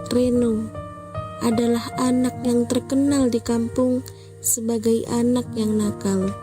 Reno adalah anak yang terkenal di kampung sebagai anak yang nakal,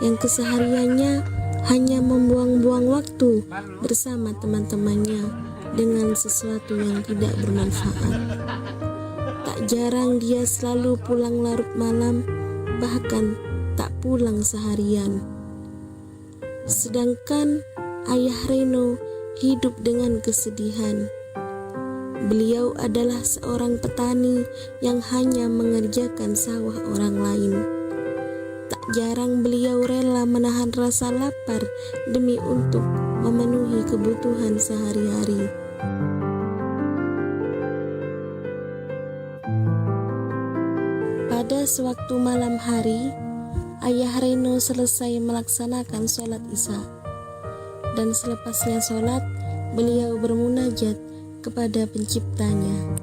yang kesehariannya hanya membuang-buang waktu bersama teman-temannya dengan sesuatu yang tidak bermanfaat. Tak jarang dia selalu pulang larut malam, bahkan tak pulang seharian. Sedangkan ayah Reno hidup dengan kesedihan. Beliau adalah seorang petani yang hanya mengerjakan sawah orang lain. Tak jarang beliau rela menahan rasa lapar demi untuk memenuhi kebutuhan sehari-hari. Pada sewaktu malam hari, ayah Reno selesai melaksanakan sholat Isya. Dan selepasnya sholat, beliau bermunajat kepada penciptanya.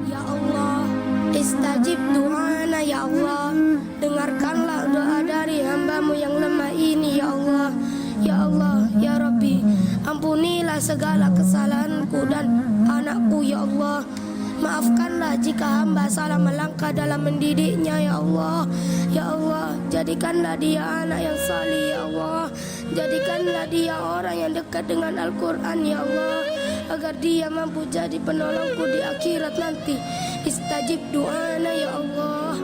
Ya Allah, istajib doana ya Allah. Dengarkanlah doa dari hamba-Mu yang lemah ini ya Allah. Ya Allah, ya Rabbi, ampunilah segala kesalahanku dan anakku ya Allah. Maafkanlah jika hamba salah melangkah dalam mendidiknya ya Allah. Ya Allah, jadikanlah dia anak yang salih ya Allah. Jadikanlah dia orang yang dekat dengan Al-Quran ya Allah, agar dia mampu jadi penolongku di akhirat nanti. Istajib doana ya Allah.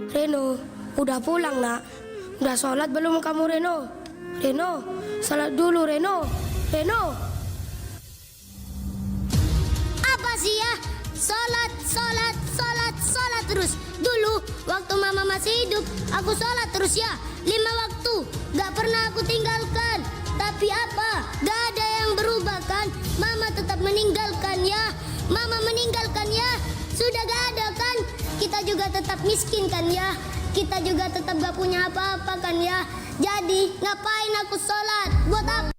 Reno, udah pulang nak? Udah sholat belum kamu Reno? Reno, salat dulu Reno. Reno. Apa sih ya? Sholat terus. Dulu waktu mama masih hidup, aku sholat terus ya. 5 waktu, gak pernah aku tinggalkan. Tapi apa? Gak ada yang berubah kan? Mama tetap meninggalkan ya. Mama meninggalkan ya. Sudah gak ada kan? Kita juga tetap miskin kan ya. Kita juga tetap gak punya apa-apa kan ya. Jadi ngapain aku sholat? Buat apa?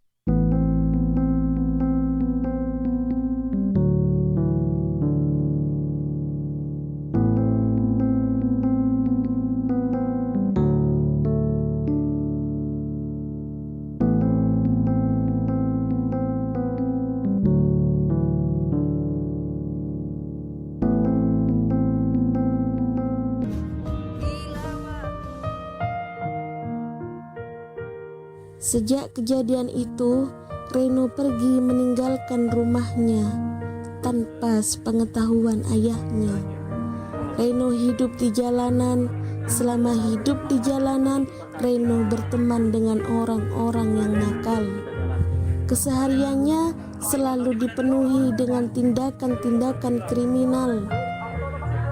Sejak kejadian itu, Reno pergi meninggalkan rumahnya tanpa sepengetahuan ayahnya. Reno hidup di jalanan. Selama hidup di jalanan, Reno berteman dengan orang-orang yang nakal. Kesehariannya selalu dipenuhi dengan tindakan-tindakan kriminal.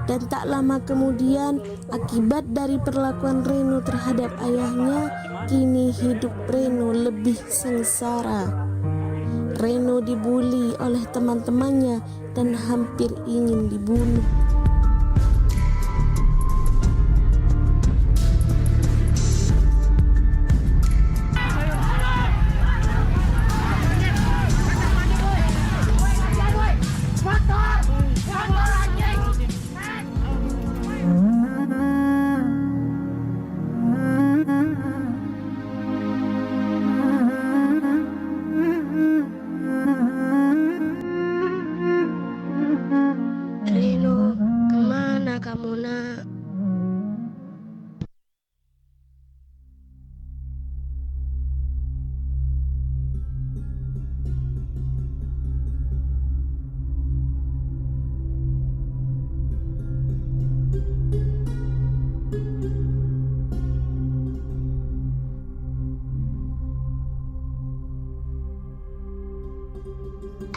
Dan tak lama kemudian, akibat dari perlakuan Reno terhadap ayahnya, kini hidup Reno lebih sengsara. Reno dibuli oleh teman-temannya dan hampir ingin dibunuh. Reno, kemana kamu nak?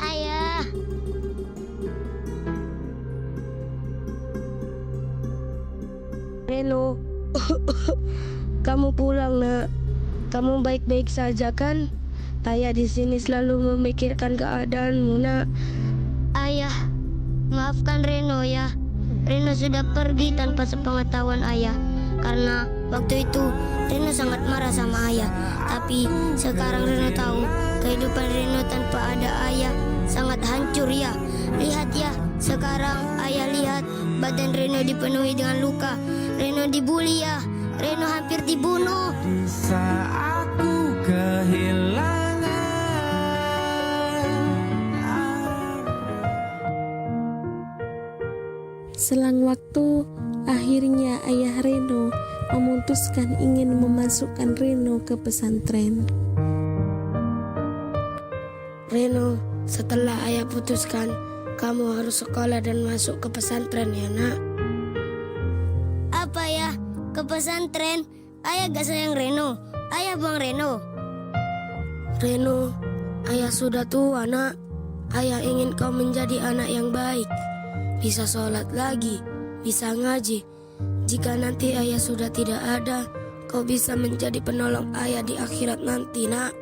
Ayah. Reno, kamu pulang nak. Kamu baik-baik saja kan? Ayah di sini selalu memikirkan keadaanmu nak. Ayah, maafkan Reno ya. Reno sudah pergi tanpa sepengetahuan ayah. Karena waktu itu Reno sangat marah sama ayah. Tapi sekarang Reno tahu kehidupan Reno tanpa ada ayah sangat hancur ya. Lihat ya, sekarang ayah lihat badan Reno dipenuhi dengan luka. Reno dibully ya, Reno hampir dibunuh. Saat aku kehilangan. Selang waktu, akhirnya ayah Reno memutuskan ingin memasukkan Reno ke pesantren. Reno, setelah ayah putuskan, kamu harus sekolah dan masuk ke pesantren ya nak. Apa ya? Ke pesantren? Ayah gak sayang Reno. Ayah buang Reno. Reno, ayah sudah tua nak. Ayah ingin kau menjadi anak yang baik. Bisa sholat lagi, bisa ngaji. Jika nanti ayah sudah tidak ada, kau bisa menjadi penolong ayah di akhirat nanti nak.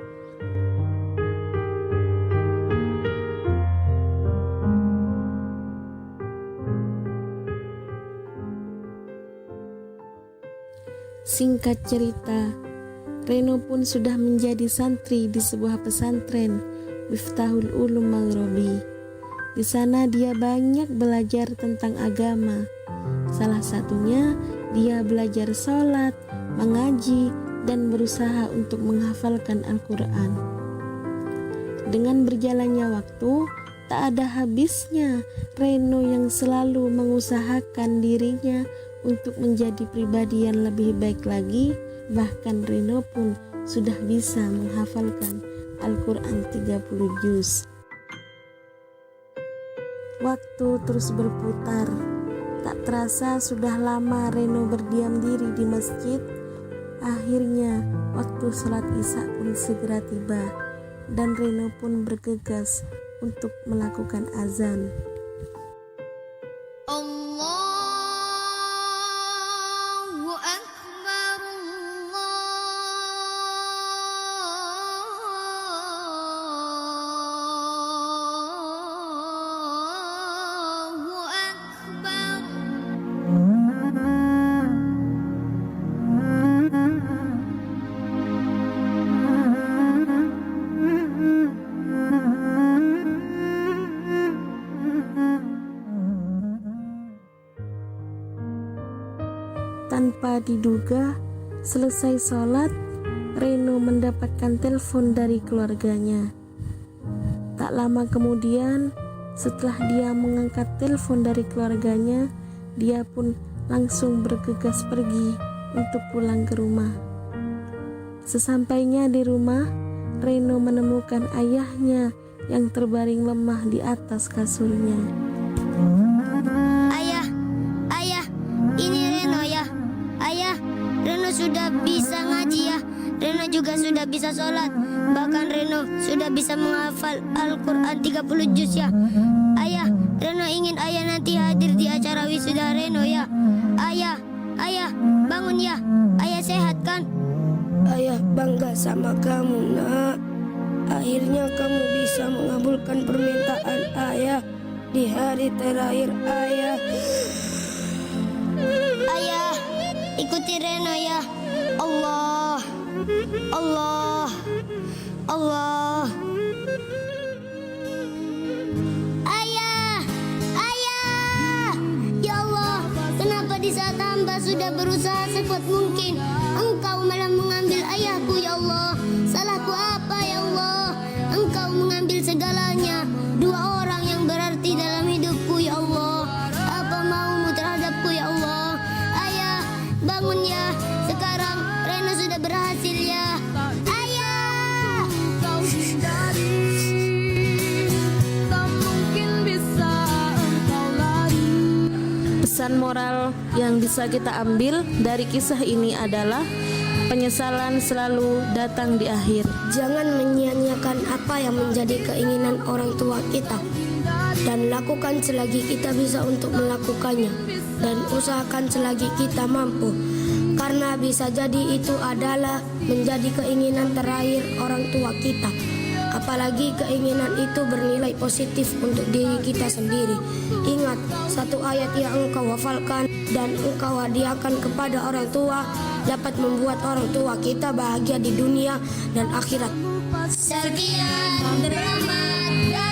Singkat cerita, Reno pun sudah menjadi santri di sebuah pesantren Miftahul Ulum Maghribi. Di sana dia banyak belajar tentang agama. Salah satunya dia belajar sholat, mengaji, dan berusaha untuk menghafalkan Al-Quran. Dengan berjalannya waktu, tak ada habisnya Reno yang selalu mengusahakan dirinya untuk menjadi pribadi yang lebih baik lagi. Bahkan Reno pun sudah bisa menghafalkan Al-Quran 30 juz. Waktu terus berputar. Tak terasa sudah lama Reno berdiam diri di masjid. Akhirnya waktu sholat isya pun segera tiba, dan Reno pun bergegas untuk melakukan azan. Allahu Akbar, Allahu Akbar. Tanpa diduga, selesai sholat, Reno mendapatkan telepon dari keluarganya. Tak lama kemudian, setelah dia mengangkat telepon dari keluarganya, dia pun langsung bergegas pergi untuk pulang ke rumah. Sesampainya di rumah, Reno menemukan ayahnya yang terbaring lemah di atas kasurnya. Ayah, ini Reno ya. Ayah, Reno sudah bisa ngaji ya. Reno juga sudah bisa sholat. Bahkan Reno sudah bisa menghafal Al-Quran 30 juz ya. Ayah, Reno ingin ayah nanti hadir di acara wisuda Reno ya. Ayah, bangun ya. Ayah sehat kan? Ayah bangga sama kamu nak. Akhirnya kamu bisa mengabulkan permintaan ayah di hari terakhir ayah. Ayah, ikuti Reno ya. Allah, Allah, Allah. Ayah, ya Allah, kenapa di saat hamba sudah berusaha sekuat mungkin, Engkau malah mengambil ayahku ya Allah. Salahku apa ya Allah? Engkau mengambil segalanya. Dua orang yang berarti dalam hidupku ya Allah. Apa maumu terhadapku ya Allah? Ayah, bangun ya. Sekarang Reno sudah berhasil ya. Ayah, Kau hindari, tak mungkin bisa engkau lari. Pesan moral yang bisa kita ambil dari kisah ini adalah penyesalan selalu datang di akhir. Jangan menyia-nyiakan apa yang menjadi keinginan orang tua kita, dan lakukan selagi kita bisa untuk melakukannya, dan usahakan selagi kita mampu, karena bisa jadi itu adalah menjadi keinginan terakhir orang tua kita. Apalagi keinginan itu bernilai positif untuk diri kita sendiri. Ingat, satu ayat yang engkau hafalkan dan engkau hadiahkan kepada orang tua dapat membuat orang tua kita bahagia di dunia dan akhirat. sekian rahmat.